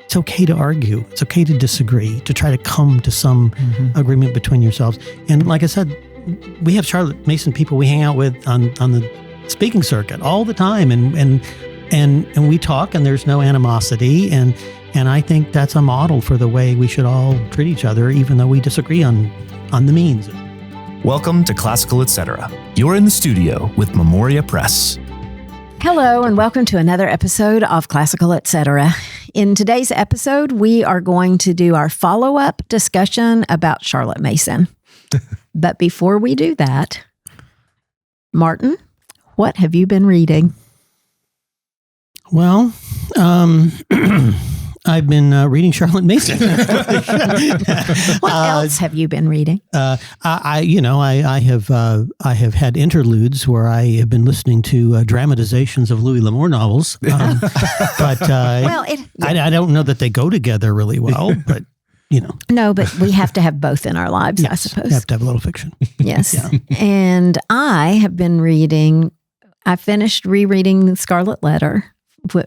it's okay to argue. It's okay to disagree, to try to come to some agreement between yourselves. And like I said, we have Charlotte Mason people we hang out with on the speaking circuit all the time, and we talk, and there's no animosity, and I think that's a model for the way we should all treat each other, even though we disagree on the means. Welcome to Classical Etc. You're in the studio with Memoria Press. Hello, and welcome to another episode of Classical Etc. In today's episode, we are going to do our follow-up discussion about Charlotte Mason. But before we do that, Martin, what have you been reading? Well, I've been reading Charlotte Mason. What else have you been reading? I have had interludes where I have been listening to dramatizations of Louis L'Amour novels. But I don't know that they go together really well. But No, but we have to have both in our lives, yes, I suppose. You have to have a little fiction. Yes. Yeah. And I have been reading. I finished rereading Scarlet Letter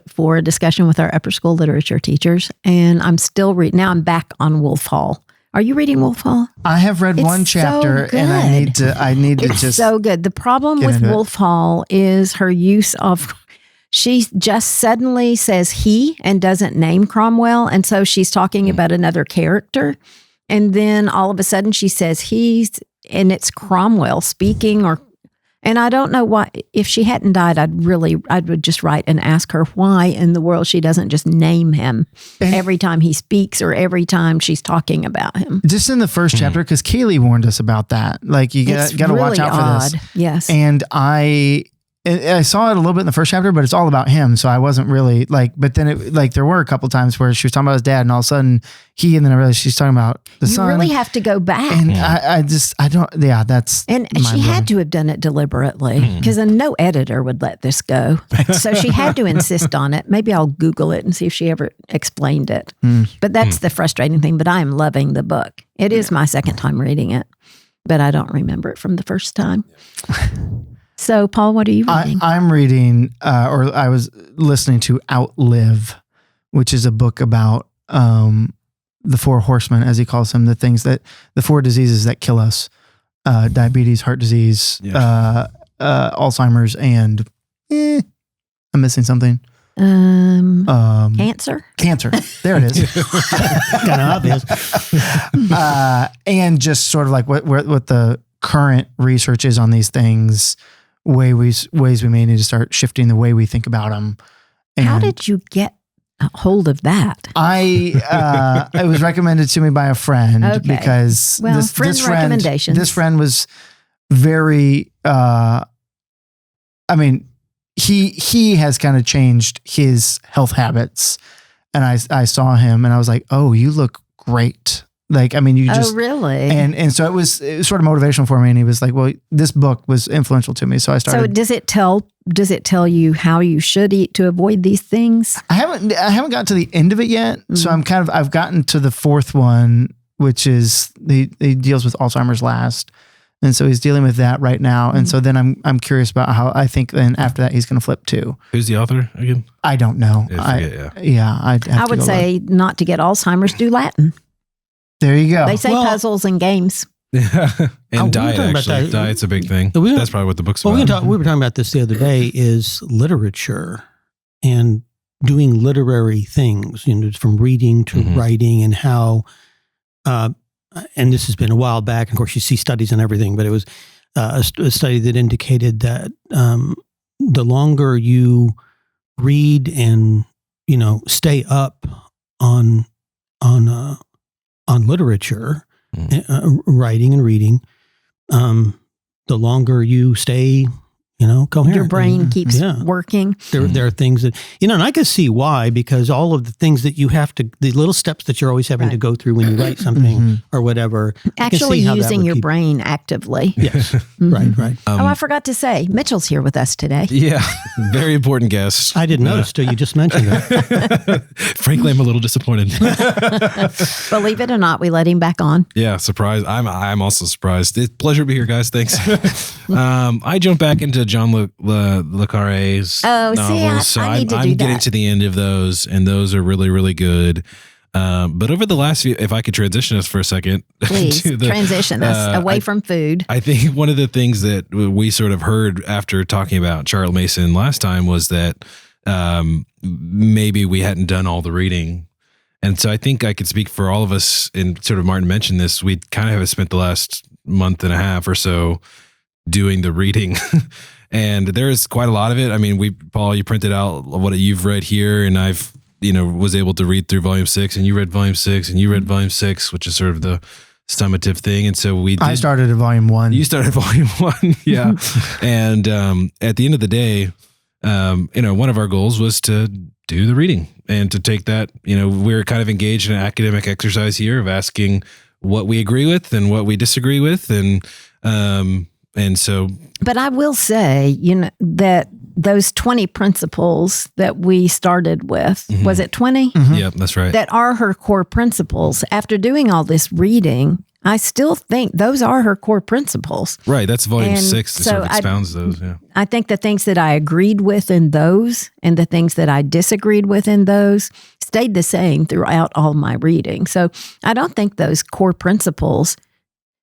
for a discussion with our upper school literature teachers, and I'm still reading. Now I'm back on Wolf Hall. Are you reading Wolf Hall? I have read one chapter, so and I need to it's just so good. The problem with Wolf Hall is her use of. She just suddenly says he and doesn't name Cromwell, and so she's talking about another character, and then all of a sudden she says he's, and it's Cromwell speaking, and I don't know why. If she hadn't died, I would just write and ask her why in the world she doesn't just name him every time he speaks or every time she's talking about him. Just in the first chapter, because Kaylee warned us about that. Like you got to watch out for this. Yes, and I saw it a little bit in the first chapter, but it's all about him. So I wasn't really but then there were a couple times where she was talking about his dad, and all of a sudden and then I realized she's talking about the son. You really have to go back. And I don't, that's. And she had to have done it deliberately because no editor would let this go. So she had to insist on it. Maybe I'll Google it and see if she ever explained it. But that's the frustrating thing. But I am loving the book. It is my second time reading it, but I don't remember it from the first time. So, Paul, what are you reading? I'm reading, or I was listening to Outlive, which is a book about the four horsemen, as he calls them, the four diseases that kill us: diabetes, heart disease, Alzheimer's, and I'm missing something. Cancer. There it is. Kind of obvious. And just sort of like what the current research is on these things. Ways we may need to start shifting the way we think about them. And how did you get a hold of that? It was recommended to me by a friend because this friend was very. He has kind of changed his health habits, and I saw him and I was like, "Oh, you look great." You just. Oh, really? And so it was sort of motivational for me. And he was like, well, this book was influential to me. So I started. So does it tell you how you should eat to avoid these things? I haven't gotten to the end of it yet. So I've gotten to the fourth one, which is he deals with Alzheimer's last. And so he's dealing with that right now. And so then I'm curious about how I think then after that he's going to flip too. Who's the author again? I don't know. I would say not to get Alzheimer's, do Latin. There you go. They say puzzles and games. And diet, actually. Diet's a big thing. That's probably what the book's about. We were talking about this the other day, is literature and doing literary things, from reading to writing, and how, and this has been a while back, and of course you see studies and everything, but it was a study that indicated that the longer you read and, stay up on literature, writing and reading, the longer you stay, coherent. Your brain keeps working. There are things that, and I can see why, because all of the things that you have to, the little steps that you're always having to go through when you write something or whatever. Actually using your brain actively. Yes. Right. I forgot to say, Mitchell's here with us today. Yeah. Very important guest. I didn't notice till you just mentioned that. Frankly, I'm a little disappointed. Believe it or not, we let him back on. Yeah. Surprised. I'm also surprised. It's a pleasure to be here, guys. Thanks. I jumped back into John Le Carre's novels. So I need to do I'm getting to the end of those, and those are really, really good. But over the last few, if I could transition us for a second. Please, transition us away from food. I think one of the things that we sort of heard after talking about Charlotte Mason last time was that maybe we hadn't done all the reading. And so I think I could speak for all of us, and sort of Martin mentioned this, we kind of have spent the last month and a half or so doing the reading. And there's quite a lot of it. I mean, Paul, you printed out what you've read here, and I've was able to read through volume 6, and you read volume 6, and you read volume 6, which is sort of the summative thing. And so I started at volume 1. You started at volume 1. Yeah. And at the end of the day, one of our goals was to do the reading and to take that, we're kind of engaged in an academic exercise here of asking what we agree with and what we disagree with. And so. But I will say, that those 20 principles that we started with, was it 20? Mm-hmm. Yeah, that's right. That are her core principles. After doing all this reading, I still think those are her core principles. Right. That's volume 6 that sort of expounds those. Yeah. I think the things that I agreed with in those and the things that I disagreed with in those stayed the same throughout all my reading. So I don't think those core principles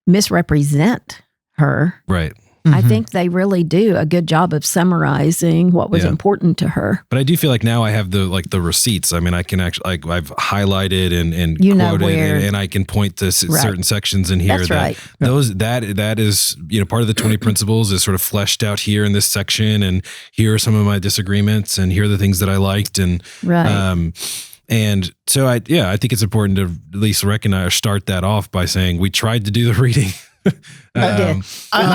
misrepresent her. Right. I think they really do a good job of summarizing what was important to her. But I do feel like now I have the receipts. I mean, I can actually, I've highlighted and quoted, and I can point to certain sections in here. That's right. That is, part of the 20 principles is sort of fleshed out here in this section. And here are some of my disagreements, and here are the things that I liked. And, and so I think it's important to at least recognize or start that off by saying we tried to do the reading. I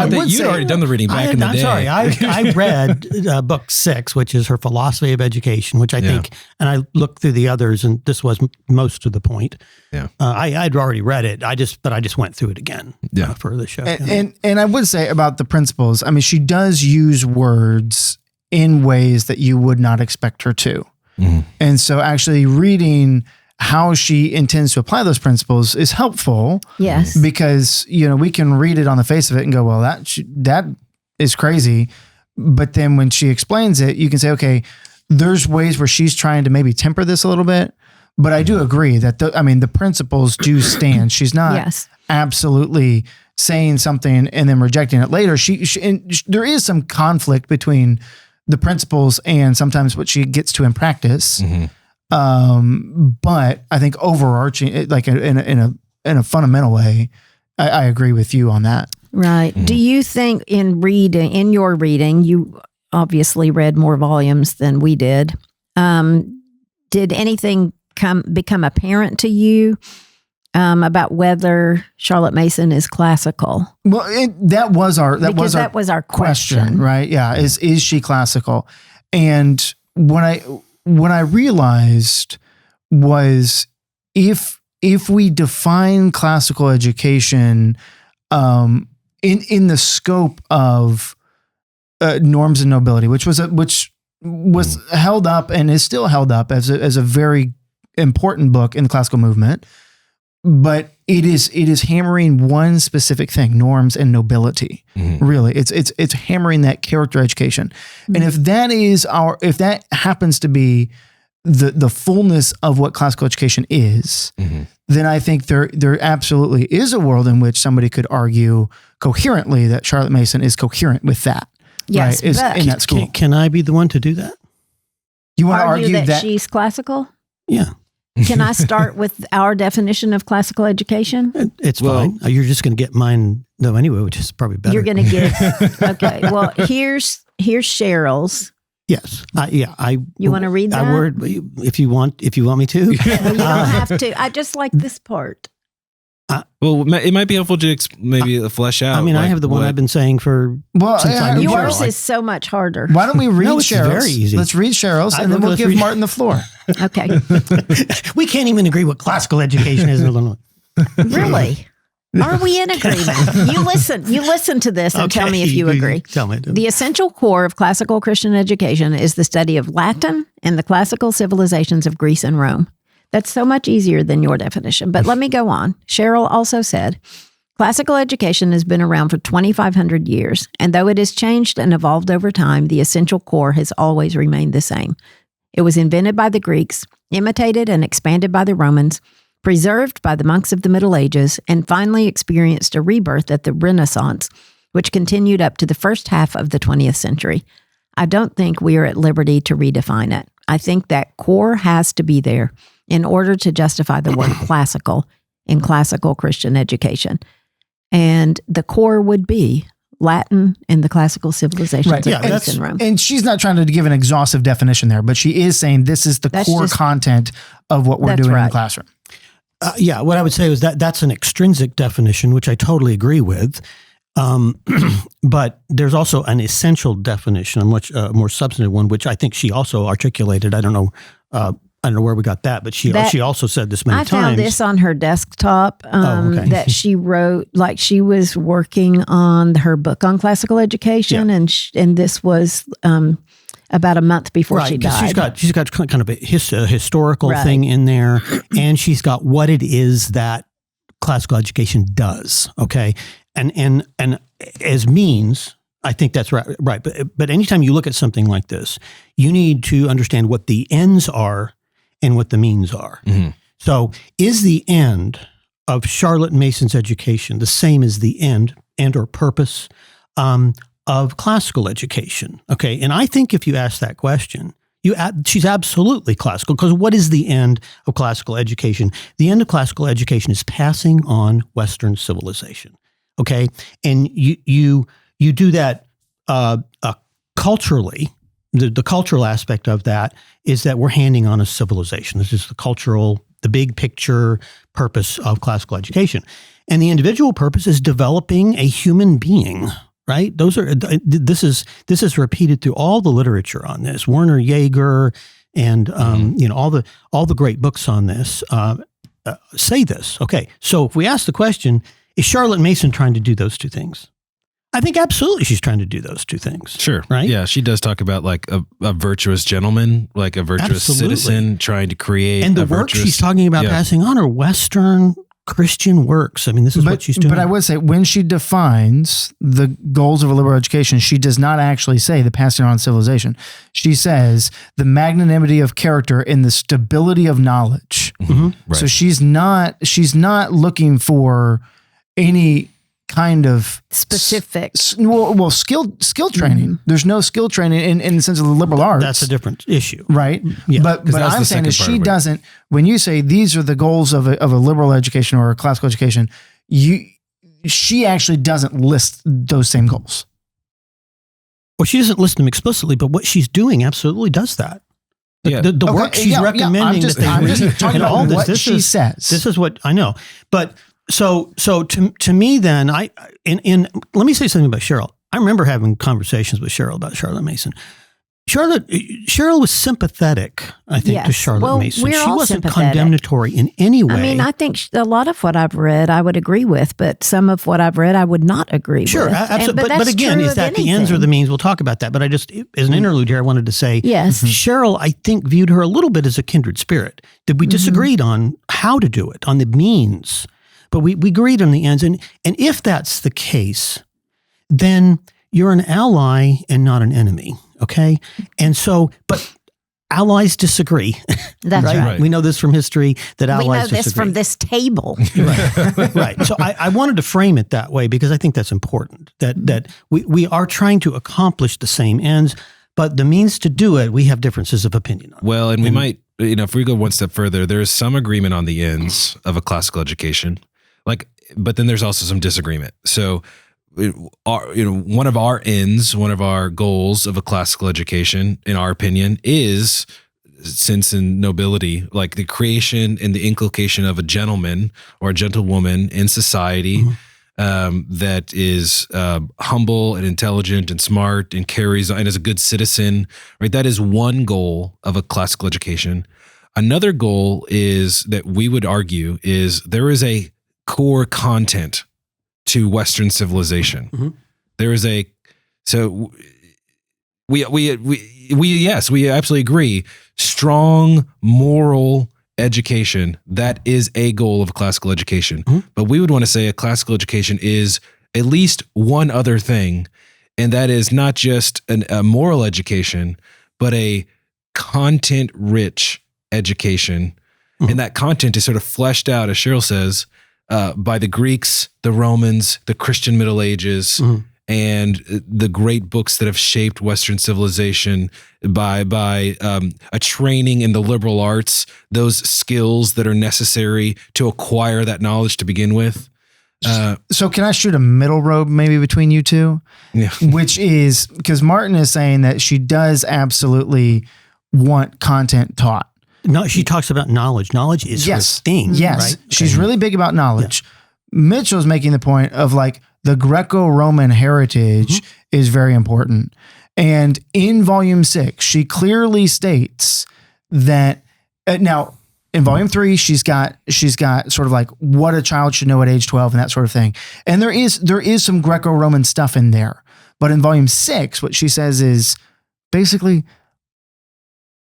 did. You'd already done the reading back in the day. I'm sorry. I read book 6, which is her philosophy of education, which I think, and I looked through the others, and this was most of the point. Yeah, I'd already read it. I just went through it again for the show. And I would say about the principles, I mean, she does use words in ways that you would not expect her to. Mm-hmm. And so actually reading how she intends to apply those principles is helpful. Yes. Because, we can read it on the face of it and go, well, that is crazy. But then when she explains it, you can say, okay, there's ways where she's trying to maybe temper this a little bit. But I do agree that the principles do stand. She's not absolutely saying something and then rejecting it later. There is some conflict between the principles and sometimes what she gets to in practice. Mm-hmm. But I think overarching, like in a fundamental way, I agree with you on that. Right. Mm-hmm. Do you think in your reading, you obviously read more volumes than we did. Did anything become apparent to you about whether Charlotte Mason is classical? Well, that was our question, right? Yeah. Is she classical? And what I realized was if we define classical education in the scope of norms and nobility, which was held up and is still held up as a very important book in the classical movement, but it is hammering one specific thing: norms and nobility. Mm-hmm. Really, it's hammering that character education. Mm-hmm. And if that happens to be the fullness of what classical education is, mm-hmm. then I think there absolutely is a world in which somebody could argue coherently that Charlotte Mason is coherent with that. Yes, right? Is in that school. Can I be the one to do that? You want to argue that she's classical? Yeah. Can I start with our definition of classical education? It's fine. You're just going to get mine though anyway, which is probably better. You're going to get okay. Well, here's Cheryl's. Yes. You want to read that? I would, if you want me to. Well, you don't have to. I just like this part. Well, it might be helpful to maybe flesh out. I mean, I have the one I've been saying since I knew yours Cheryl. Is so much harder. Why don't we read Cheryl's? Very easy. Let's read Cheryl's, and then we'll give Martin the floor. Okay. We can't even agree what classical education is in Illinois. Really? Are we in agreement? You listen to this and tell me if you agree. Tell me. The essential core of classical Christian education is the study of Latin and the classical civilizations of Greece and Rome. That's so much easier than your definition. But let me go on. Cheryl also said, Classical education has been around for 2,500 years, and though it has changed and evolved over time, the essential core has always remained the same. It was invented by the Greeks, imitated and expanded by the Romans, preserved by the monks of the Middle Ages, and finally experienced a rebirth at the Renaissance, which continued up to the first half of the 20th century. I don't think we are at liberty to redefine it. I think that core has to be there in order to justify the word classical in classical Christian education. And the core would be Latin and the classical civilizations of Greece and Rome. And she's not trying to give an exhaustive definition there, but she is saying this is the core content of what we're doing in the classroom. What I would say is that that's an extrinsic definition, which I totally agree with. But there's also an essential definition, a much more substantive one, which I think she also articulated. I don't know where we got that, but she also said this many times. I found this on her desktop that she wrote, like she was working on her book on classical education, and this was about a month before she died. She's got kind of a historical thing in there, and she's got what it is that classical education does. Okay, and as means, I think that's right. But anytime you look at something like this, you need to understand what the ends are and what the means are. Mm-hmm. So is the end of Charlotte Mason's education the same as the end or purpose of classical education? Okay. And I think if you ask that question, she's absolutely classical, because what is the end of classical education? The end of classical education is passing on Western civilization. Okay. And you do that culturally. The cultural aspect of that is that we're handing on a civilization. This is the big picture purpose of classical education. And the individual purpose is developing a human being, right? This is repeated through all the literature on this. Werner Jaeger and all the great books on this say this. Okay, so if we ask the question, is Charlotte Mason trying to do those two things? I think absolutely she's trying to do those two things. Sure. Right? Yeah, she does talk about like a virtuous gentleman, like a virtuous citizen trying to create and the work she's talking about passing on are Western Christian works. I mean, this is what she's doing. But I would say when she defines the goals of a liberal education, she does not actually say the passing on civilization. She says the magnanimity of character and the stability of knowledge. Mm-hmm. Right. So she's not looking for any kind of specific skill training. Mm-hmm. There's no skill training in the sense of the liberal arts. That's a different issue, right? Yeah. But I'm saying is she doesn't. When you say these are the goals of a liberal education or a classical education, she actually doesn't list those same goals. Well, she doesn't list them explicitly, but what she's doing absolutely does that. The work she's recommending. I'm just talking about what she says. This is what I know, but. So to me then, let me say something about Cheryl. I remember having conversations with Cheryl about Charlotte Mason. Cheryl was sympathetic, I think, to Charlotte Mason. She wasn't condemnatory in any way. I mean, I think a lot of what I've read I would agree with, but some of what I've read I would not agree with. Sure, absolutely. But again, is that the ends or the means? We'll talk about that. But I just, as an interlude here, I wanted to say, yes, Cheryl, I think, viewed her a little bit as a kindred spirit. Did we disagreed on how to do it, on the means? But we agreed on the ends. And if that's the case, then you're an ally and not an enemy, okay? And so, but allies disagree. That's right. We know this from history that allies disagree. We know this from this table. Right. So I wanted to frame it that way because I think that's important, that we are trying to accomplish the same ends, but the means to do it, we have differences of opinion on. Well, and we might, if we go one step further, there is some agreement on the ends of a classical education. But then there's also some disagreement. So, one of our ends, one of our goals of a classical education, in our opinion, is sense and nobility, like the creation and the inculcation of a gentleman or a gentlewoman in society that is humble and intelligent and smart and carries and is a good citizen. Right, that is one goal of a classical education. Another goal is that we would argue is there is a core content to Western civilization. Mm-hmm. There is we absolutely agree. Strong moral education, that is a goal of classical education. But we would want to say a classical education is at least one other thing, and that is not just a moral education, but a content-rich education. And that content is sort of fleshed out, as Cheryl says, by the Greeks, the Romans, the Christian Middle Ages, and the great books that have shaped Western civilization, by a training in the liberal arts, those skills that are necessary to acquire that knowledge to begin with. So can I shoot a middle road maybe between you two? Yeah. Which is, because Martin is saying that she does absolutely want content taught. No, she talks about knowledge. Knowledge is her thing. Yes. Right? She's really big about knowledge. Yeah. Mitchell's making the point of like the Greco-Roman heritage is very important. And in volume 6, she clearly states that now in volume 3, she's got sort of like what a child should know at age 12 and that sort of thing. And there is some Greco-Roman stuff in there. But in volume 6, what she says is basically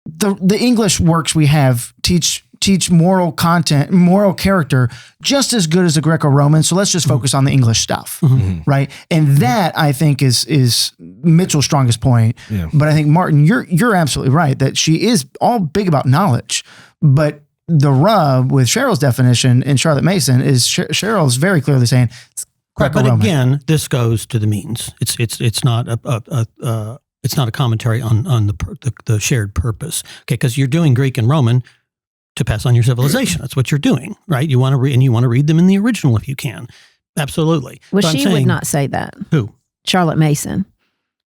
the English works we have teach moral content, moral character just as good as the Greco-Roman. So let's just focus on the English stuff, right? And that I think is Mitchell's strongest point. Yeah. But I think Martin, you're absolutely right that she is all big about knowledge. But the rub with Cheryl's definition in Charlotte Mason is Cheryl's very clearly saying it's Greco-Roman. But again, this goes to the means. It's not a commentary on the shared purpose. Okay, because you're doing Greek and Roman to pass on your civilization. That's what you're doing, right? You want to read, and you want to read them in the original if you can. Absolutely. Well, she would not say that. Who? Charlotte Mason.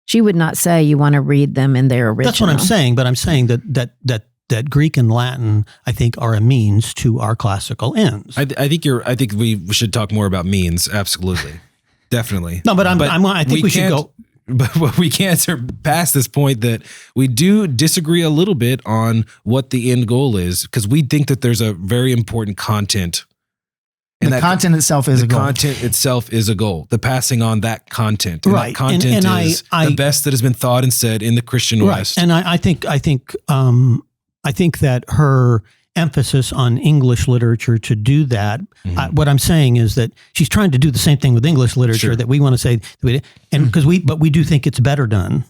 She would not say you want to read them in their original. That's what I'm saying. But I'm saying that Greek and Latin, I think, are a means to our classical ends. I think we should talk more about means. Absolutely, definitely. No, but I think we should go. But we can't surpass this point that we do disagree a little bit on what the end goal is, because we think that there's a very important content. And the content itself is a goal. The content itself is a goal. The passing on that content. And right. That content is the best that has been thought and said in the Christian West. And I think that her emphasis on English literature to do that. What I'm saying is that she's trying to do the same thing with English literature that we want to say, and because we do think it's better done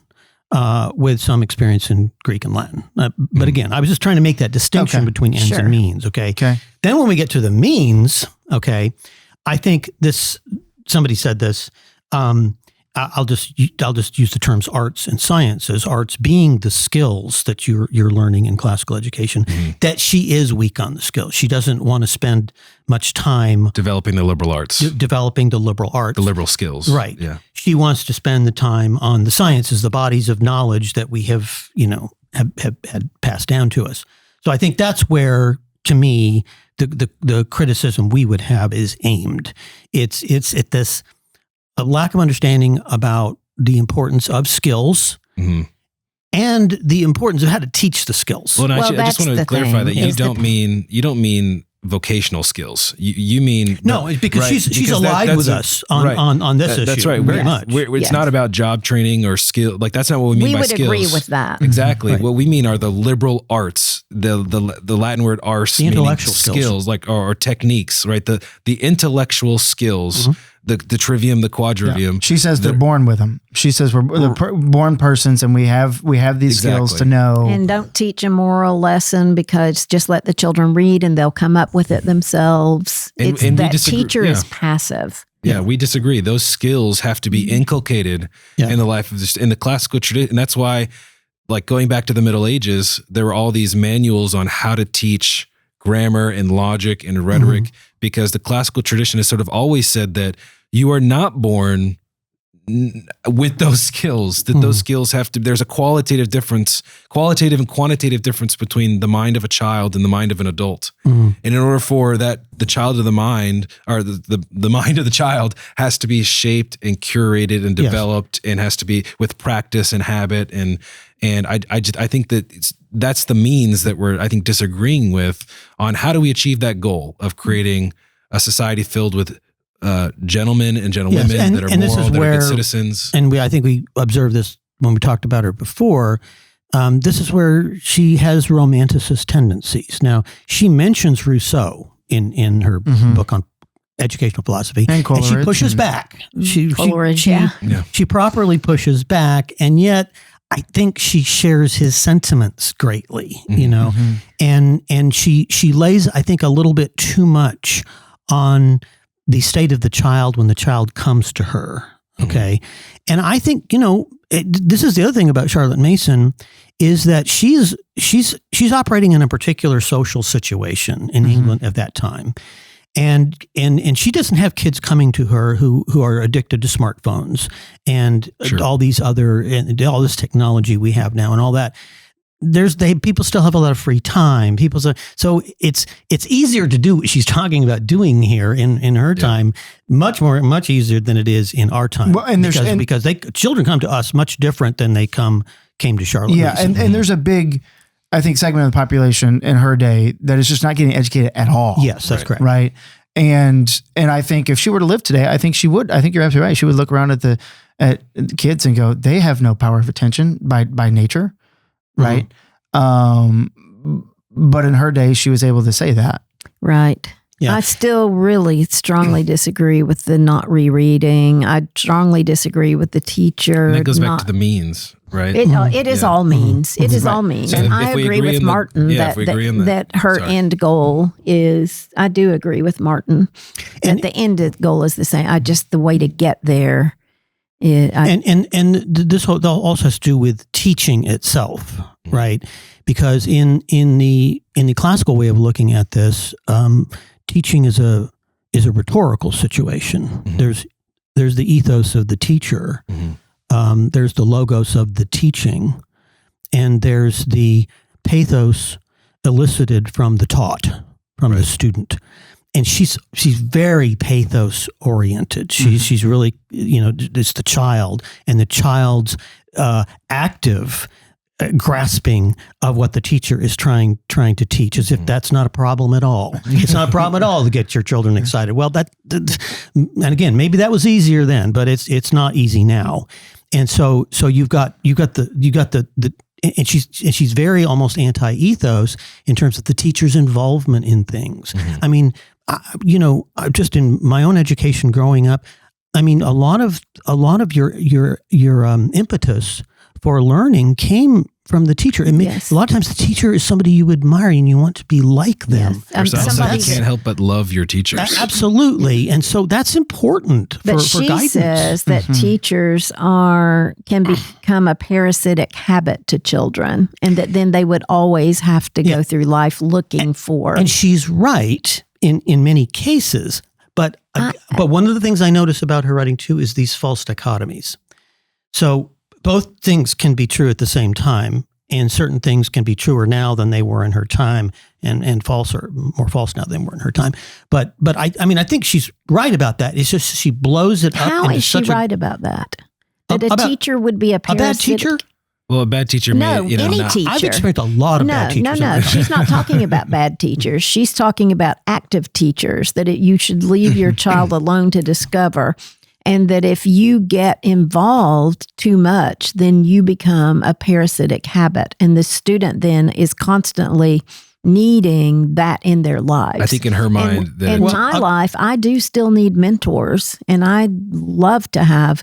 with some experience in Greek and Latin. But again, I was just trying to make that distinction between ends and means. Okay. Then when we get to the means, I think somebody said this. I'll just use the terms arts and sciences, arts being the skills that you're learning in classical education, that she is weak on the skills. She doesn't want to spend much time developing the liberal arts, the liberal skills. Right. Yeah. She wants to spend the time on the sciences, the bodies of knowledge that we have had passed down to us. So I think that's where, to me, the criticism we would have is aimed. It's at this a lack of understanding about the importance of skills and the importance of how to teach the skills. Well, I just want to clarify that you don't mean vocational skills. You mean it's because she's allied with us on this issue. That's right. Very much. It's not about job training or skill. Like that's not what we mean by skills. We would agree with that. Exactly. Right. What we mean are the liberal arts, the Latin word ars, the intellectual skills, like or techniques, right? The intellectual skills. The trivium, the quadrivium. Yeah. She says they're born with them. She says we're born persons, and we have these skills to know. And don't teach a moral lesson, because just let the children read, and they'll come up with it themselves. And that teacher is passive. Yeah, we disagree. Those skills have to be inculcated in the life of in the classical tradition, and that's why, like going back to the Middle Ages, there were all these manuals on how to teach grammar and logic and rhetoric, because the classical tradition has sort of always said that you are not born with those skills, that those skills there's a qualitative and quantitative difference between the mind of a child and the mind of an adult. And in order for that, the child of the mind, or the mind of the child has to be shaped and curated and developed, and has to be with practice and habit. And I think that's the means that we're, I think, disagreeing with on how do we achieve that goal of creating a society filled with gentlemen and gentlewomen that are moral, that are good citizens. And I think we observed this when we talked about her before, this is where she has romanticist tendencies. Now, she mentions Rousseau in her book on educational philosophy, and she pushes back. She properly pushes back, and yet I think she shares his sentiments greatly, you know, and she lays, I think, a little bit too much on the state of the child when the child comes to her. Okay. And I think, you know, this is the other thing about Charlotte Mason is that she's operating in a particular social situation in England at that time. And she doesn't have kids coming to her who are addicted to smartphones and all these other, and all this technology we have now and all that. People still have a lot of free time. So it's easier to do what she's talking about doing here in her time, much easier than it is in our time. Well, and because children come to us much different than they came to Charlotte. Yeah, Mason. And there's a big, I think, segment of the population in her day that is just not getting educated at all. Yes, that's correct. Right. And I think if she were to live today, I think she would. I think you're absolutely right. She would look around at the kids and go, they have no power of attention by nature. Right. But in her day, she was able to say that. Right. Yeah. I still really strongly disagree with the not rereading. I strongly disagree with the teacher. And that goes back to the means, right? It is all means. It is all means. So and I agree with Martin that her end goal is, I do agree with Martin that the end goal is the same. The way to get there. And this also has to do with teaching itself, right? Because in the classical way of looking at this, teaching is a rhetorical situation. There's the ethos of the teacher, there's the logos of the teaching, and there's the pathos elicited from the taught, from the student. And she's very pathos oriented. She's really, you know, it's the child and the child's active grasping of what the teacher is trying to teach, as if that's not a problem at all. It's not a problem at all to get your children excited. Well, and again, maybe that was easier then, but it's not easy now. And so you've got the and she's very almost anti-ethos in terms of the teacher's involvement in things. I mean, just in my own education growing up, I mean, a lot of your impetus for learning came from the teacher. A lot of times the teacher is somebody you admire and you want to be like them. Yes. Somebody can't help but love your teachers. Absolutely. And so that's important for guidance. But she says that teachers can become a parasitic habit to children, and that then they would always have to go through life looking for. And she's right in many cases. But one of the things I notice about her writing too is these false dichotomies. So both things can be true at the same time, and certain things can be truer now than they were in her time, and false or more false now than they were in her time. But I mean, I think she's right about that. It's just she blows it up. How is she right about that? That a teacher would be a bad teacher? Well, a bad teacher any teacher. I've experienced a lot of bad teachers. No. She's not talking about bad teachers. She's talking about active teachers, that you should leave your child alone to discover. And that if you get involved too much, then you become a parasitic habit. And the student then is constantly needing that in their lives. I think in her mind. In my life, I do still need mentors. And I love to have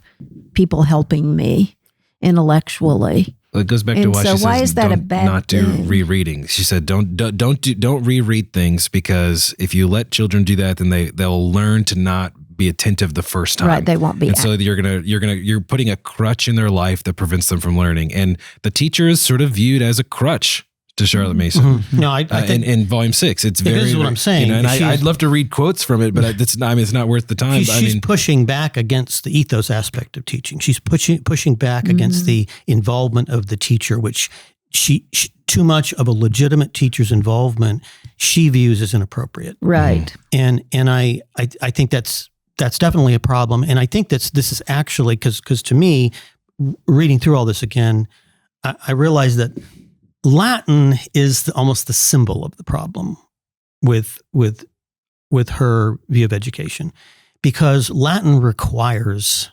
people helping me intellectually. Well, it goes back to why she says not do rereading. She said don't reread things, because if you let children do that, then they'll learn to not be attentive the first time. Right, they won't be. And so you're putting a crutch in their life that prevents them from learning. And the teacher is sort of viewed as a crutch to Charlotte Mason. No, I think in volume 6, it's very. This is what I'm saying. And I'd love to read quotes from it, but it's not worth the time. She's pushing back against the ethos aspect of teaching. She's pushing back against the involvement of the teacher, which she too much of a legitimate teacher's involvement she views as inappropriate. Right. And I think that's definitely a problem. And I think this is actually, because to me, reading through all this again, I realized that Latin is almost the symbol of the problem with her view of education, because Latin requires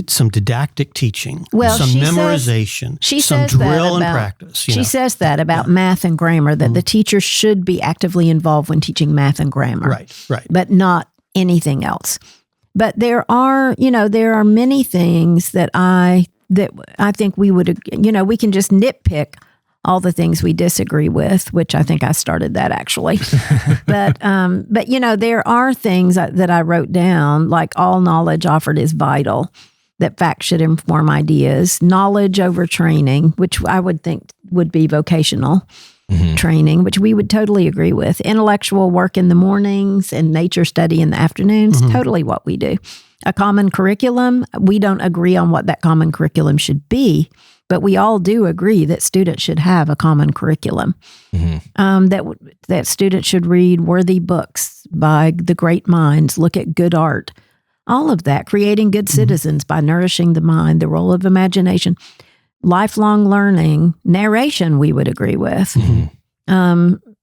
some didactic teaching, well, some memorization, some drill and practice. She says that about math and grammar, that the teacher should be actively involved when teaching math and grammar. Right. But not anything else. But there are many things that I think we would, we can just nitpick all the things we disagree with, which I think I started that actually. But there are things that I wrote down, like all knowledge offered is vital, that facts should inform ideas, knowledge over training, which I would think would be vocational training, which we would totally agree with, intellectual work in the mornings and nature study in the afternoons, totally what we do. A common curriculum, we don't agree on what that common curriculum should be, but we all do agree that students should have a common curriculum. That students should read worthy books by the great minds, look at good art, all of that, creating good citizens by nourishing the mind, the role of imagination, lifelong learning, narration we would agree with.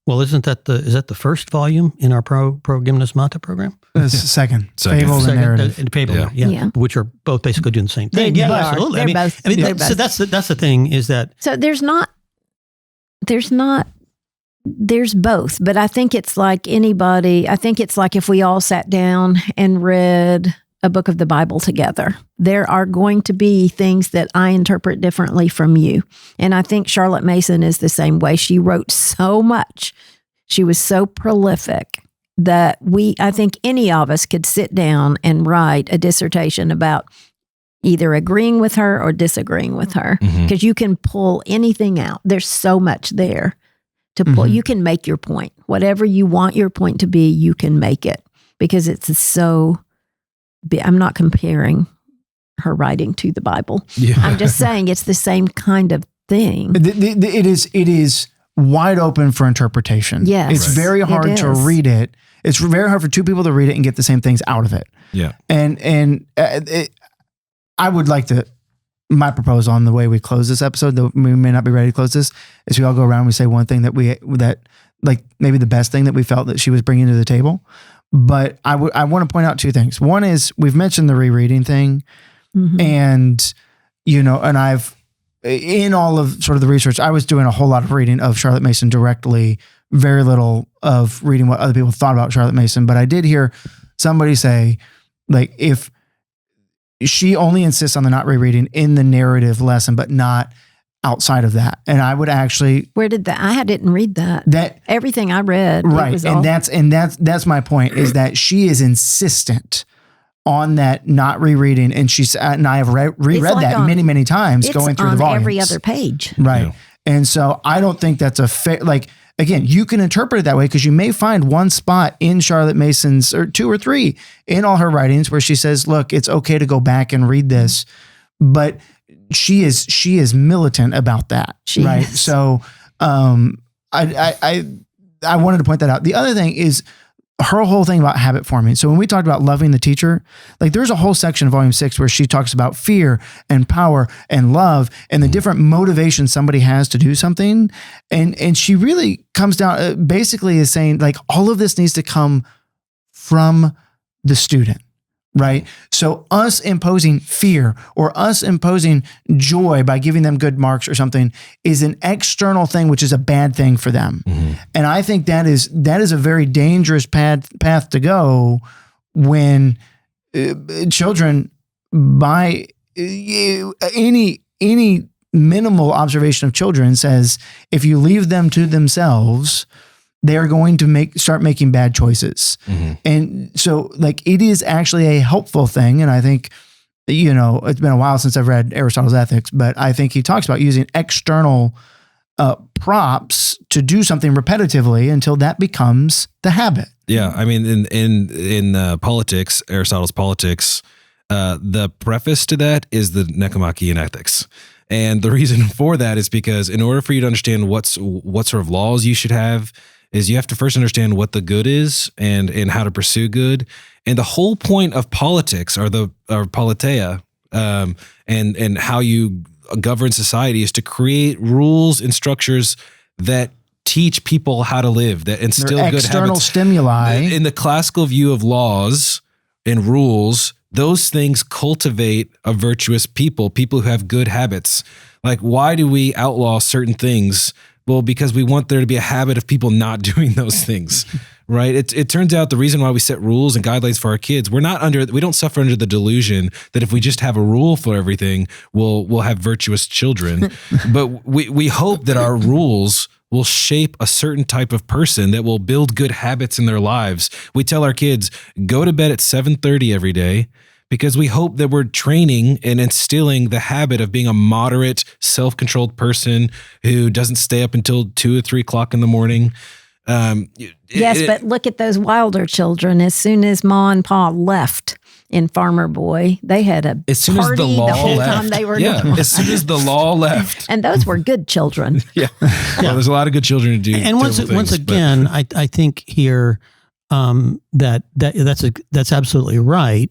Well, is that the first volume in our Pro Gymnasmata program? It's second. Fable and narrative. Fable, yeah. Which are both basically doing the same thing. They Absolutely. Are. So that's the thing is that. So there's both, but I think it's like anybody. I think it's like if we all sat down and read a book of the Bible together, there are going to be things that I interpret differently from you. And I think Charlotte Mason is the same way. She wrote so much. She was so prolific that I think any of us could sit down and write a dissertation about either agreeing with her or disagreeing with her, because you can pull anything out. There's so much there to pull. You can make your point. Whatever you want your point to be, you can make it, because it's so... I'm not comparing her writing to the Bible. Yeah. I'm just saying it's the same kind of thing. It is wide open for interpretation. Yes. It's very hard to read it. It's very hard for two people to read it and get the same things out of it. Yeah. And I would like to, my proposal on the way we close this episode, though we may not be ready to close this, is we all go around and we say one thing that like maybe the best thing that we felt that she was bringing to the table. But I want to point out two things. One is we've mentioned the rereading thing, and and I've in all of sort of the research, I was doing a whole lot of reading of Charlotte Mason directly, very little of reading what other people thought about Charlotte Mason. But I did hear somebody say, like, if she only insists on the not rereading in the narrative lesson, but not outside of that. And I would actually, where did that? I didn't read that. That everything I read, right? And that's my point, is that she is insistent on that not rereading, and I have reread that many times going through the volumes. Every other page, right? Yeah. And so I don't think that's a fair. Like, again, you can interpret it that way because you may find one spot in Charlotte Mason's, or two or three in all her writings, where she says, "Look, it's okay to go back and read this," but she is militant about that, right? Is. So I wanted to point that out. The other thing is her whole thing about habit forming. So when we talked about loving the teacher, like there's a whole section of volume 6 where she talks about fear and power and love and the different motivations somebody has to do something. And she really comes down, basically is saying, like, all of this needs to come from the student. Right. So us imposing fear or us imposing joy by giving them good marks or something is an external thing, which is a bad thing for them. And I think that is a very dangerous path to go when children, by any minimal observation of children, says, if you leave them to themselves, they are going to start making bad choices. And so, like, it is actually a helpful thing. And I think, it's been a while since I've read Aristotle's Ethics, but I think he talks about using external props to do something repetitively until that becomes the habit. Yeah. I mean, in politics, Aristotle's Politics, the preface to that is the Nicomachean Ethics. And the reason for that is because in order for you to understand what sort of laws you should have, is you have to first understand what the good is and how to pursue good. And the whole point of politics or politeia, and how you govern society is to create rules and structures that teach people how to live, that instill good habits. External stimuli. In the classical view of laws and rules, those things cultivate a virtuous people who have good habits. Like, why do we outlaw certain things? Well, because we want there to be a habit of people not doing those things, right? It turns out the reason why we set rules and guidelines for our kids, we don't suffer under the delusion that if we just have a rule for everything, we'll have virtuous children. But we hope that our rules will shape a certain type of person that will build good habits in their lives. We tell our kids, go to bed at 7:30 every day, because we hope that we're training and instilling the habit of being a moderate, self-controlled person who doesn't stay up until 2 or 3 o'clock in the morning. But look at those Wilder children. As soon as Ma and Pa left in Farmer Boy, they had a as soon party as the law the whole left. time they were Yeah, as soon as the law left. And those were good children. Yeah. Well, there's a lot of good children to do. And once again, I think here that's absolutely right.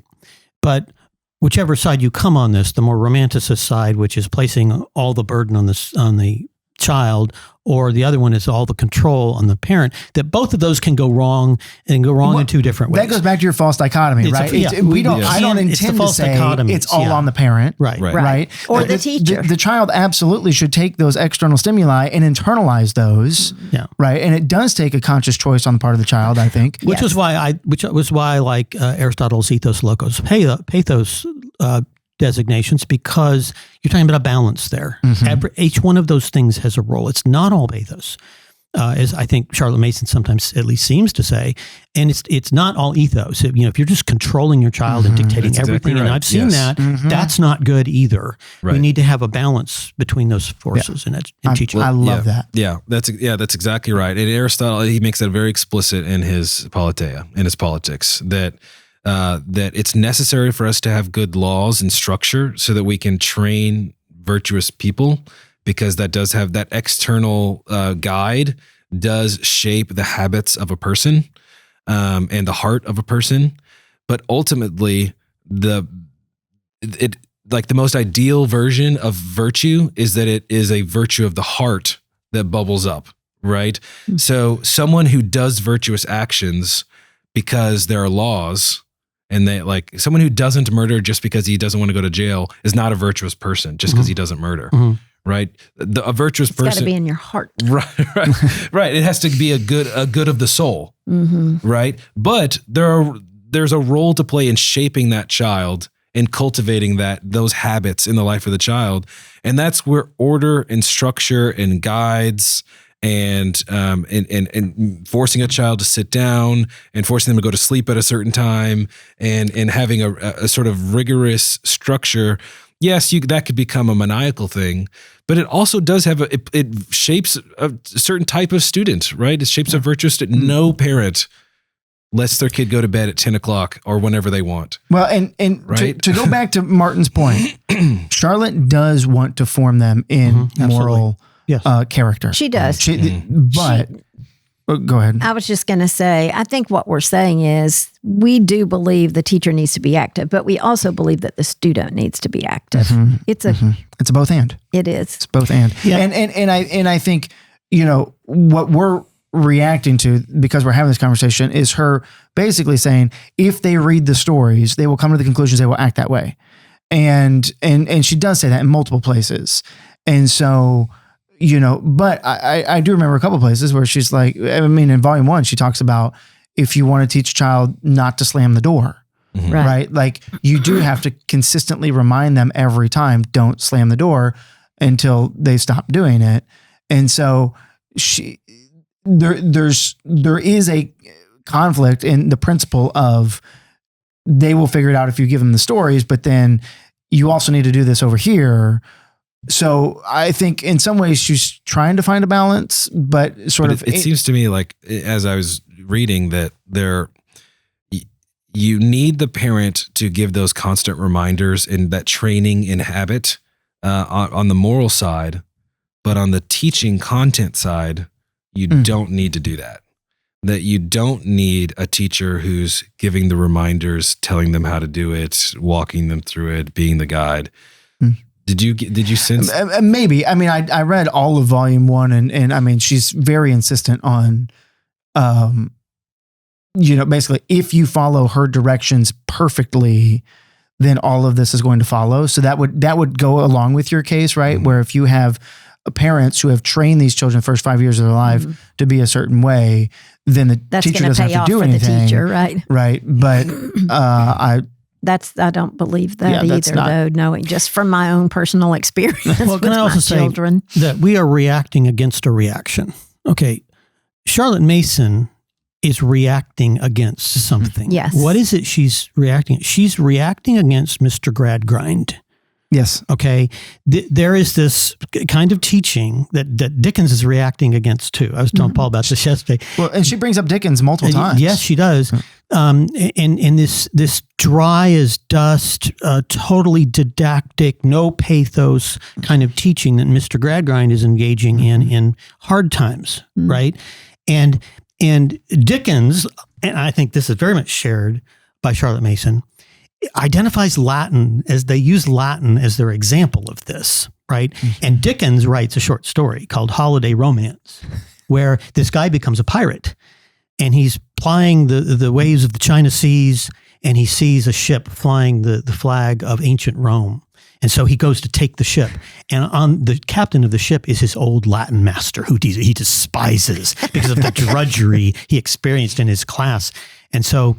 But whichever side you come on this, the more romanticist side, which is placing all the burden on the child, or the other one is all the control on the parent, that both of those can go wrong in two different ways. That goes back to your false dichotomy, right? I don't intend to say it's all on the parent. Right. Or the teacher. The child absolutely should take those external stimuli and internalize those. Yeah. Right. And it does take a conscious choice on the part of the child, I think. Which was why I like Aristotle's ethos logos pathos designations, because you're talking about a balance there. Each one of those things has a role. It's not all pathos, as I think Charlotte Mason sometimes at least seems to say, and it's not all ethos. If you're just controlling your child and dictating That's everything, exactly right. and I've seen that, that's not good either. Right. We need to have a balance between those forces in teaching. I love that. Yeah, that's exactly right. And Aristotle, he makes that very explicit in his Politeia, in his Politics, that it's necessary for us to have good laws and structure so that we can train virtuous people, because that does have that external guide does shape the habits of a person and the heart of a person. But ultimately, the most ideal version of virtue is that it is a virtue of the heart that bubbles up, right? Mm-hmm. So someone who does virtuous actions because there are laws, and they someone who doesn't murder just because he doesn't want to go to jail is not a virtuous person just because he doesn't murder, right? A virtuous person. It's got to be in your heart. Right. It has to be a good of the soul, right? But there's a role to play in shaping that child and cultivating those habits in the life of the child. And that's where order and structure and guides and forcing a child to sit down and forcing them to go to sleep at a certain time and having a sort of rigorous structure. Yes, that could become a maniacal thing, but it also does have it shapes a certain type of student, right? It shapes a virtuous student. No parent lets their kid go to bed at 10 o'clock or whenever they want. Well, and right? to go back to Martin's point, Charlotte does want to form them in moral character. She does. Go ahead. I was just going to say, I think what we're saying is we do believe the teacher needs to be active, but we also believe that the student needs to be active. It's a both and. It is. It's both and. Yeah. And I think, what we're reacting to, because we're having this conversation, is her basically saying, if they read the stories, they will come to the conclusions, they will act that way. And she does say that in multiple places. And so, but I do remember a couple of places where she's like, in volume 1, she talks about if you want to teach a child not to slam the door, right? Like, you do have to consistently remind them every time, don't slam the door until they stop doing it. And so there is a conflict in the principle of they will figure it out if you give them the stories, but then you also need to do this over here. So I think in some ways she's trying to find a balance, but it seems to me like, as I was reading, that you need the parent to give those constant reminders and that training in habit on the moral side, but on the teaching content side, you don't need to do that. That you don't need a teacher who's giving the reminders, telling them how to do it, walking them through it, being the guide. Did you sense? Maybe. I read all of volume 1 and she's very insistent on, basically if you follow her directions perfectly, then all of this is going to follow. So that would go along with your case, right? Mm-hmm. Where if you have parents who have trained these children the first 5 years of their life to be a certain way, then the teacher doesn't have to do anything. The teacher, right? Right. But I don't believe that either, though, knowing just from my own personal experience with can I also my children. Say that we are reacting against a reaction? Okay. Charlotte Mason is reacting against something. Yes. What is it she's reacting? She's reacting against Mr. Gradgrind. Yes. Okay. There is this kind of teaching that Dickens is reacting against too. I was telling Paul about this yesterday. Well, and she brings up Dickens multiple times. Yes, she does. And this dry as dust, totally didactic, no pathos kind of teaching that Mr. Gradgrind is engaging in hard times, right? And Dickens, and I think this is very much shared by Charlotte Mason, identifies Latin as they use Latin as their example of this, right? Mm-hmm. And Dickens writes a short story called Holiday Romance, where this guy becomes a pirate and he's plying the waves of the China Seas, and he sees a ship flying the flag of ancient Rome. And so he goes to take the ship, and on the captain of the ship is his old Latin master, who he despises because of the drudgery he experienced in his class. And so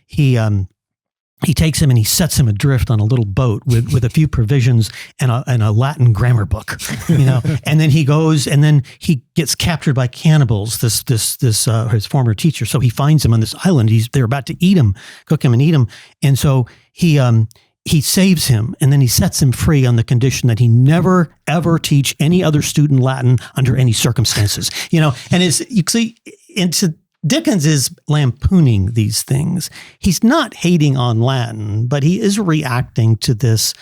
he takes him and he sets him adrift on a little boat with a few provisions and a Latin grammar book, and then he goes and then he gets captured by cannibals, his former teacher. So he finds him on this island. They're about to cook him and eat him. And so he saves him, and then he sets him free on the condition that he never, ever teach any other student Latin under any circumstances, and you see, Dickens is lampooning these things. He's not hating on Latin, but he is reacting to this,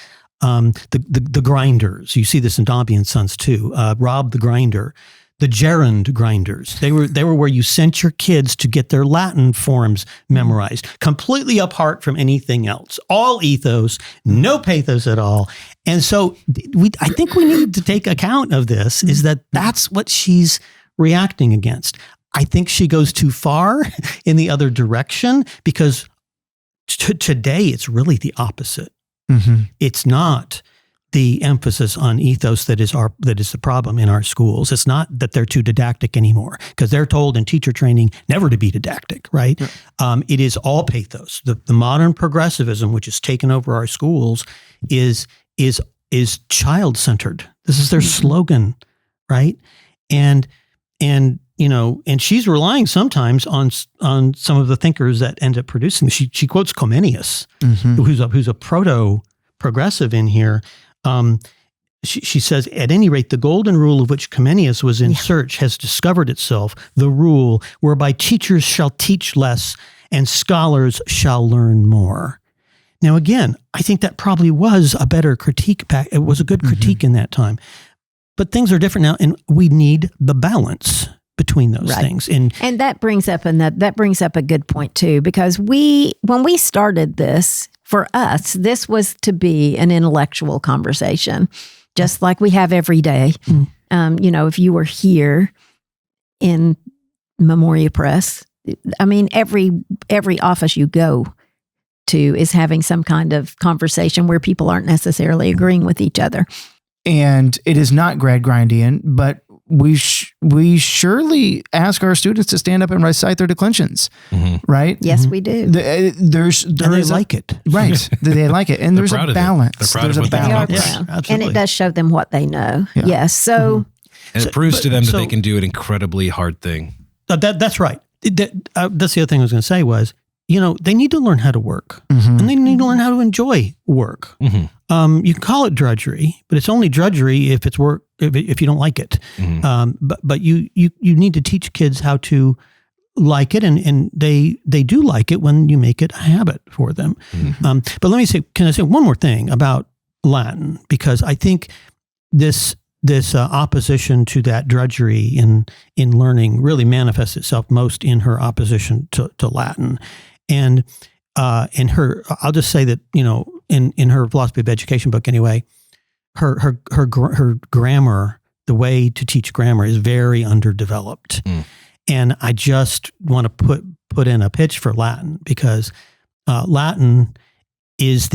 the grinders. You see this in Dombey and Sons too. Rob the Grinder, the gerund grinders. They were where you sent your kids to get their Latin forms memorized, completely apart from anything else. All ethos, no pathos at all. And so I think we need to take account of this, is that's what she's reacting against. I think she goes too far in the other direction, because today it's really the opposite. Mm-hmm. It's not the emphasis on ethos that is the problem in our schools. It's not that they're too didactic anymore, because they're told in teacher training never to be didactic, right? Yeah. It is all pathos. The modern progressivism, which has taken over our schools, is child-centered. This is their slogan, right? And she's relying sometimes on some of the thinkers that end up producing. She quotes Comenius, who's a proto-progressive in here. She says, at any rate, the golden rule of which Comenius was in search has discovered itself, the rule whereby teachers shall teach less and scholars shall learn more. Now, again, I think that probably was a better critique. It was a good critique in that time. But things are different now, and we need the balance between those things. And that brings up a good point too, because when we started this, for us, this was to be an intellectual conversation, just like we have every day. If you were here in Memoria Press, I mean, every office you go to is having some kind of conversation where people aren't necessarily agreeing with each other. And it is not Gradgrindian, but we surely ask our students to stand up and recite their declensions, right? Yes, we do. They like it. Right. They like it. And there's a balance. They're proud of what they know. Yeah, absolutely. And it does show them what they know. Yeah. Yes. So, and it proves to them that they can do an incredibly hard thing. That's right. That's the other thing I was going to say was, they need to learn how to work, and they need to learn how to enjoy work. You can call it drudgery, but it's only drudgery if it's work, if you don't like it. But you need to teach kids how to like it, and they do like it when you make it a habit for them. But can I say one more thing about Latin? Because I think this opposition to that drudgery in learning really manifests itself most in her opposition to Latin. And in her, I'll just say that, in her philosophy of education book anyway, her grammar, the way to teach grammar is very underdeveloped. And I just want to put in a pitch for Latin, because Latin is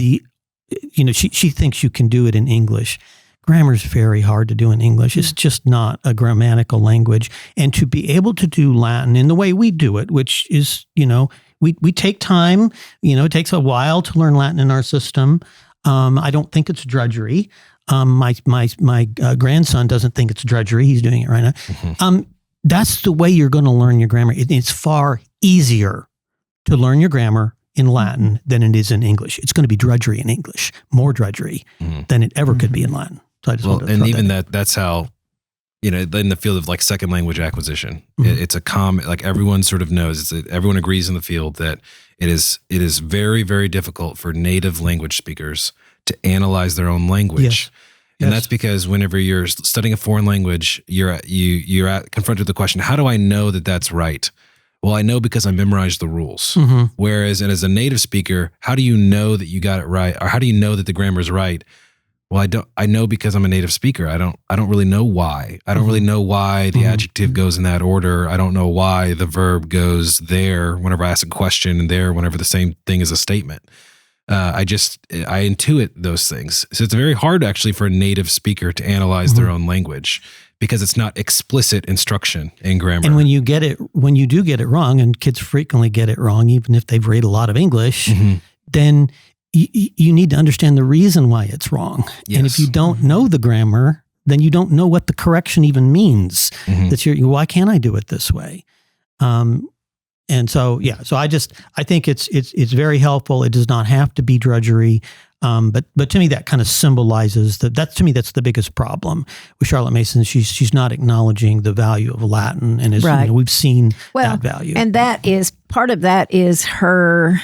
she thinks you can do it in English. Grammar is very hard to do in English. It's just not a grammatical language. And to be able to do Latin in the way we do it, which is, we take time, it takes a while to learn Latin in our system. I don't think it's drudgery. My grandson doesn't think it's drudgery. He's doing it right now. Mm-hmm. That's the way you're going to learn your grammar. It's far easier to learn your grammar in Latin than it is in English. It's going to be drudgery in English, more drudgery than it ever could be in Latin. So I just and even that's how, in the field of like second language acquisition, it's a common, like everyone sort of knows, everyone agrees in the field that it is very, very difficult for native language speakers to analyze their own language. Yes. And that's because whenever you're studying a foreign language, you're confronted with the question, how do I know that that's right? Well, I know because I memorized the rules. Mm-hmm. Whereas, and as a native speaker, how do you know that you got it right? Or how do you know that the grammar is right? Well, I know because I'm a native speaker. I don't really know why. I don't really know why the adjective goes in that order. I don't know why the verb goes there whenever I ask a question and there whenever the same thing is a statement. I intuit those things. So it's very hard actually for a native speaker to analyze their own language because it's not explicit instruction in grammar. And when you do get it wrong, and kids frequently get it wrong, even if they've read a lot of English, then you need to understand the reason why it's wrong. Yes. And if you don't know the grammar, then you don't know what the correction even means. Why can't I do it this way? And so, so I think it's very helpful. It does not have to be drudgery. But to me, that kind of symbolizes that's the biggest problem with Charlotte Mason. She's not acknowledging the value of Latin, and we've seen that value. And that is part of that is her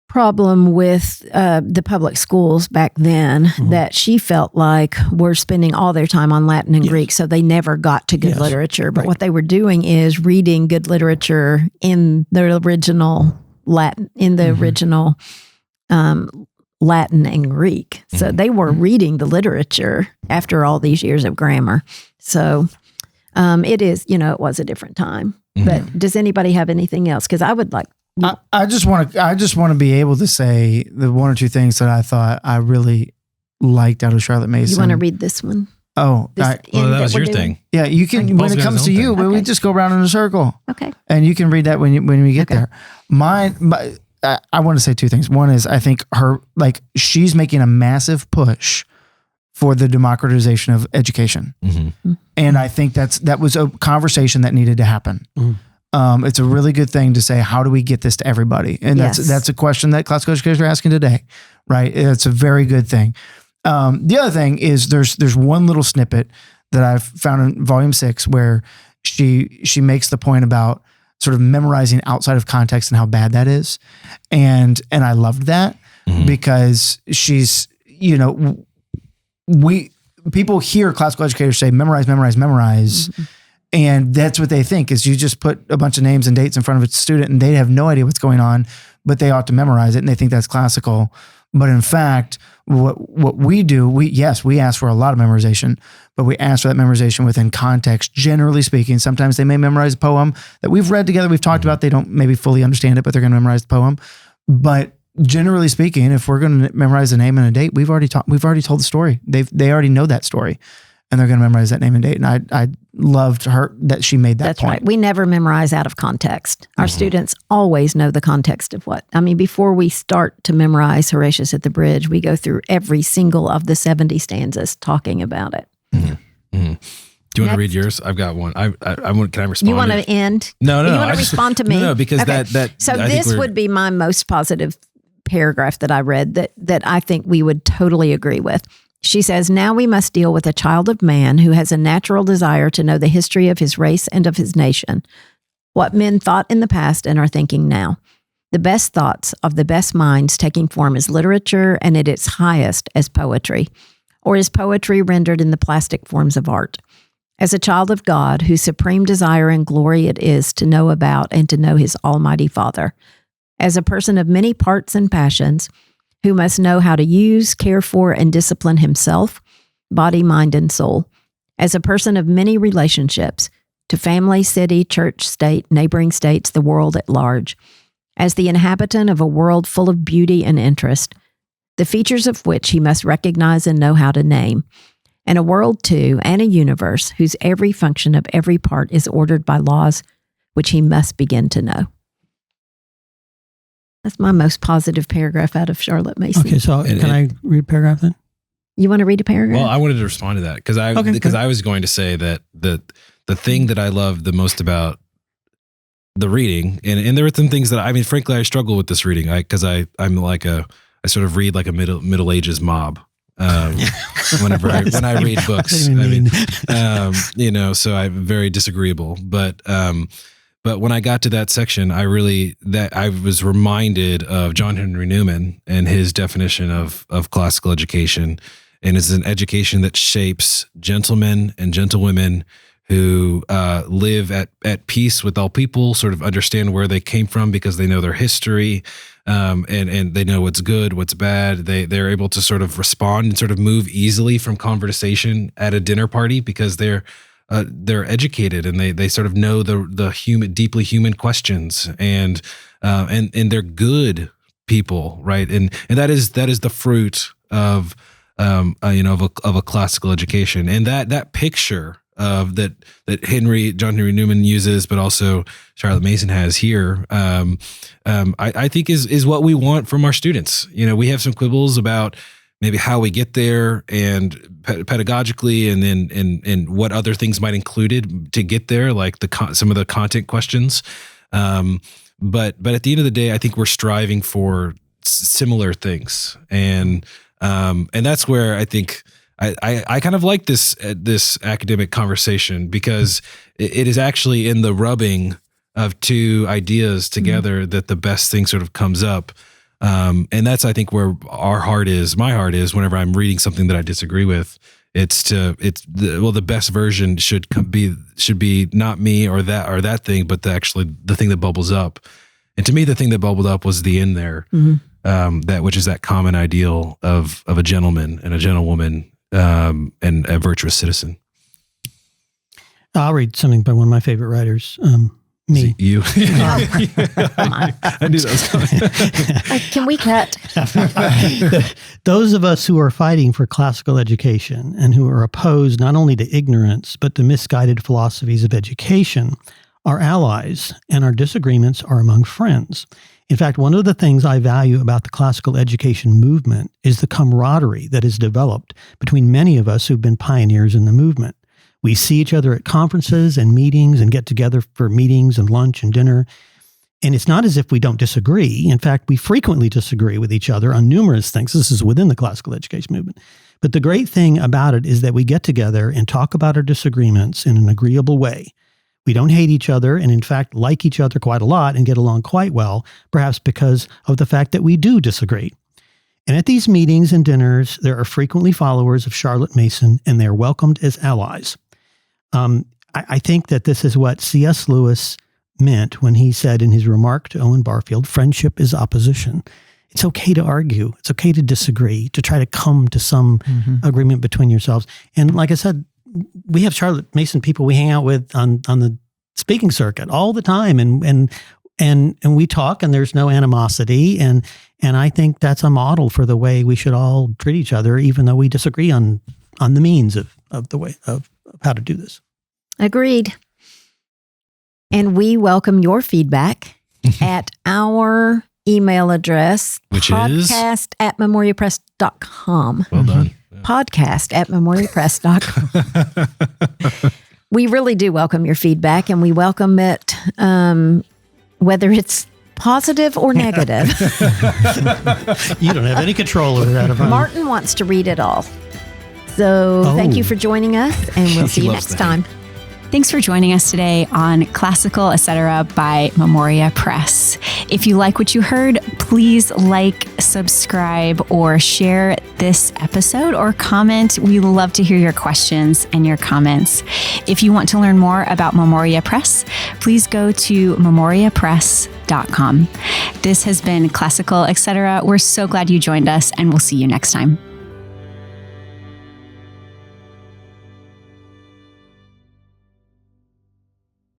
problem with the public schools back then, that she felt like were spending all their time on Latin and Greek, so they never got to good literature. But what they were doing is reading good literature in the original Latin, Latin and Greek. So they were reading the literature after all these years of grammar. So it is, it was a different time. But does anybody have anything else? Because I would like. I just want to be able to say the one or two things that I thought I really liked out of Charlotte Mason. You want to read this one? Oh, that was your thing. Yeah, you can. When it comes to you, we just go around in a circle. Okay. And you can read that when we get there. I want to say two things. One is I think she's making a massive push for the democratization of education, and I think that was a conversation that needed to happen. It's a really good thing to say, how do we get this to everybody? And that's a question that classical educators are asking today, right? It's a very good thing. The other thing is there's one little snippet that I've found in volume 6 where she makes the point about sort of memorizing outside of context and how bad that is. And I loved that because she's, people hear classical educators say, memorize, memorize, memorize. And that's what they think is you just put a bunch of names and dates in front of a student and they have no idea what's going on, but they ought to memorize it. And they think that's classical. But in fact, what we do, we ask for a lot of memorization, but we ask for that memorization within context, generally speaking. Sometimes they may memorize a poem that we've read together, we've talked about, they don't maybe fully understand it, but they're going to memorize the poem. But generally speaking, if we're going to memorize a name and a date, we've already told the story. They already know that story, and they're going to memorize that name and date. And I loved her that she made that That's point. Right. We never memorize out of context. Our students always know the context of before we start to memorize Horatius at the Bridge, we go through every single of the 70 stanzas talking about it. Do you want to read yours? I've got one. Can I respond? You want to end? No. You want to respond to me? No, because okay. So this would be my most positive paragraph that I read that I think we would totally agree with. She says, now we must deal with a child of man who has a natural desire to know the history of his race and of his nation, what men thought in the past and are thinking now. The best thoughts of the best minds taking form as literature and at its highest as poetry, or as poetry rendered in the plastic forms of art. As a child of God, whose supreme desire and glory it is to know about and to know his Almighty Father. As a person of many parts and passions, who must know how to use, care for, and discipline himself, body, mind, and soul. As a person of many relationships, to family, city, church, state, neighboring states, the world at large. as the inhabitant of a world full of beauty and interest, the features of which he must recognize and know how to name, and a world too, and a universe whose every function of every part is ordered by laws which he must begin to know. That's my most positive paragraph out of Charlotte Mason. Okay, so can I read a paragraph then? You want to read a paragraph? Well, I wanted to respond to that because I was going to say that the thing that I love the most about the reading, and there were some things that frankly, I struggle with this reading because I sort of read like a middle ages mob. Whenever when I read books, so I'm very disagreeable. But when I got to that section, I was reminded of John Henry Newman and his definition of classical education, and it's an education that shapes gentlemen and gentlewomen who live at peace with all people, sort of understand where they came from because they know their history, and they know what's good, what's bad. They're able to sort of respond and sort of move easily from conversation at a dinner party because they're educated and they sort of know the deeply human questions, and they're good people, right? And that is the fruit of a classical education, and that picture of that John Henry Newman uses, but also Charlotte Mason has here, I think is what we want from our students. We have some quibbles about maybe how we get there and pedagogically, and then and what other things might included to get there, like some of the content questions. But at the end of the day, I think we're striving for similar things, and that's where I think I kind of like this academic conversation, because it is actually in the rubbing of two ideas together that the best thing sort of comes up. And that's, I think, where my heart is whenever I'm reading something that I disagree with. The best version should be not me or that thing, but the thing that bubbles up. And to me, the thing that bubbled up was the end there, which is that common ideal of a gentleman and a gentlewoman, and a virtuous citizen. I'll read something by one of my favorite writers. Me. You. I knew that was coming. Can we cut? Those of us who are fighting for classical education and who are opposed not only to ignorance, but to misguided philosophies of education are allies, and our disagreements are among friends. In fact, one of the things I value about the classical education movement is the camaraderie that is developed between many of us who've been pioneers in the movement. We see each other at conferences and meetings and get together for meetings and lunch and dinner. And it's not as if we don't disagree. In fact, we frequently disagree with each other on numerous things. This is within the classical education movement. But the great thing about it is that we get together and talk about our disagreements in an agreeable way. We don't hate each other, and in fact, like each other quite a lot and get along quite well, perhaps because of the fact that we do disagree. And at these meetings and dinners, there are frequently followers of Charlotte Mason, and they're welcomed as allies. I think that this is what C.S. Lewis meant when he said in his remark to Owen Barfield, friendship is opposition. It's okay to argue. It's okay to disagree, to try to come to some agreement between yourselves. And like I said, we have Charlotte Mason people we hang out with on the speaking circuit all the time, and we talk, and there's no animosity, and I think that's a model for the way we should all treat each other, even though we disagree on the means of the way of how to do this. Agreed. And we welcome your feedback at our email address, which podcast@memoriapress.com. Well done. Podcast@memoriapress.com. We really do welcome your feedback, and we welcome it, whether it's positive or negative. You don't have any control over that. Martin wants to read it all. So thank you for joining us, and we'll see you next time. Thanks for joining us today on Classical Etc. by Memoria Press. If you like what you heard, please like, subscribe, or share this episode or comment. We love to hear your questions and your comments. If you want to learn more about Memoria Press, please go to memoriapress.com. This has been Classical Etc. We're so glad you joined us, and we'll see you next time.